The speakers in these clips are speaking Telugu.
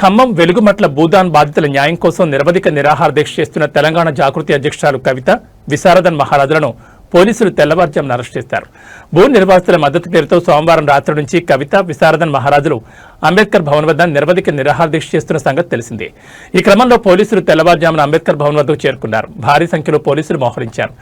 ఖమ్మం వెలుగుమట్ల భూదాన్ బాధితుల న్యాయం కోసం నిరవధిక నిరాహార దీక్ష చేస్తున్న తెలంగాణ జాగృతి అధ్యక్షురాలు కవిత విశారదన్ మహారాజులను పోలీసులు తెల్లవారుజామున అరెస్ట్ చేశారు. భూ నిర్వాసితుల మద్దతు పేరుతో సోమవారం రాత్రి నుంచి కవిత విశారదన్ మహారాజులు అంబేద్కర్ భవన్ వద్ద నిరవధిక నిరాహార దీక్ష చేస్తున్న సంగతి తెలిసిందే. ఈ క్రమంలో పోలీసులు తెల్లవారుజామున అంబేద్కర్ భవన్ వద్దకు చేరుకున్నారు. భారీ సంఖ్యలో పోలీసులు మోహరించారు.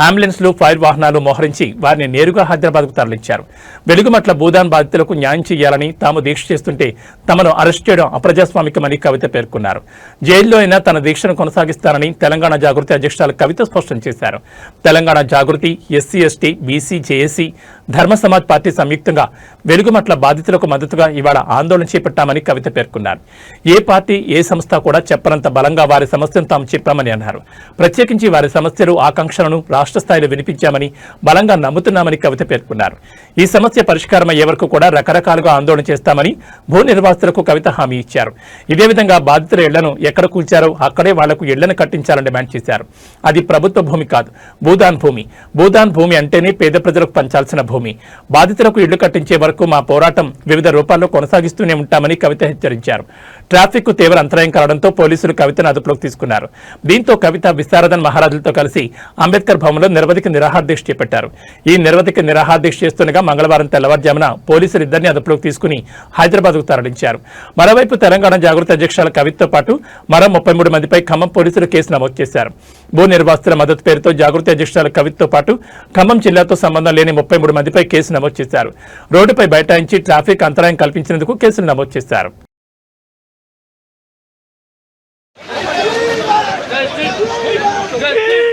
అంబులెన్స్లు, ఫైర్ వాహనాలు మోహరించి వారిని నేరుగా హైదరాబాద్కు తరలించారు. వెలుగుమట్ల భూదాన్ బాధితులకు న్యాయం చేయాలని తాము దీక్ష చేస్తుంటే తమను అరెస్ట్ చేయడం అప్రజాస్వామికమని కవిత పేర్కొన్నారు. జైల్లో అయినా తన దీక్షను కొనసాగిస్తారని తెలంగాణ జాగృతి అధ్యక్షురాలు కవిత స్పష్టం చేశారు. తెలంగాణ జాగృతి, ఎస్సీ ఎస్టీ, బీసీ, జేఏసీ, ధర్మ సమాజ్ పార్టీ సంయుక్తంగా వెలుగుమట్ల బాధితులకు మద్దతుగా ఇవాళ ఆందోళన చేపట్టామని కవిత పేర్కొన్నారు. ఏ పార్టీ, ఏ సంస్థ కూడా చెప్పనంత బలంగా వారి సమస్యను తాము చెప్పామని అన్నారు. ప్రత్యేకించి వారి సమస్యలు, ఆకాంక్షలను రాష్ట్ర స్థాయిలో వినిపించామని బలంగా నమ్ముతున్నామని కవిత పేర్కొన్నారు. ఈ సమస్య పరిష్కారం అయ్యే వరకు కూడా రకరకాలుగా ఆందోళన చేస్తామని భూ నిర్వాసితులకు కవిత హామీ ఇచ్చారు. ఇదే విధంగా బాధితుల ఇళ్లను ఎక్కడ కూల్చారో అక్కడే వాళ్లకు ఇళ్లను కట్టించాలని డిమాండ్ చేశారు. అది ప్రభుత్వ భూమి కాదు, భూదాన్ భూమి. భూదాన్ భూమి అంటేనే పేద ప్రజలకు పంచాల్సిన భూమి. బాధితులకు ఇళ్లు కట్టించే వరకు మా పోరాటం వివిధ రూపాల్లో కొనసాగిస్తూనే ఉంటామని కవిత హెచ్చరించారు. ట్రాఫిక్ తీవ్ర అంతరాయం కలగడంతో పోలీసులు కవితను అదుపులోకి తీసుకున్నారు. దీంతో కవిత విశారదన్ మహారాజులతో కలిసి అంబేద్కర్ భవన్లో నిరవధిక నిరాహార దీక్ష చేపట్టారు. ఈ నిరవధిక నిరాహార దీక్ష చేస్తుండగా మంగళవారం తెల్లవారుజామున పోలీసులు ఇద్దరిని అదుపులోకి తీసుకుని హైదరాబాద్కు తరలించారు. మరోవైపు తెలంగాణ జాగృతి అధ్యక్షురాలు కవితతో పాటు మరో 33 మందిపై ఖమ్మం పోలీసులు కేసు నమోదు చేశారు. భూ నిర్వాసితుల మద్దతు పేరుతో జాగృతి అధ్యక్షురాలు కవితతో పాటు ఖమ్మం జిల్లాతో సంబంధం లేని 33 మందిపై కేసు నమోదు చేశారు. రోడ్డుపై బైఠాయించి ట్రాఫిక్ అంతరాయం కల్పించినందుకు కేసులు నమోదు చేశారు. Justice!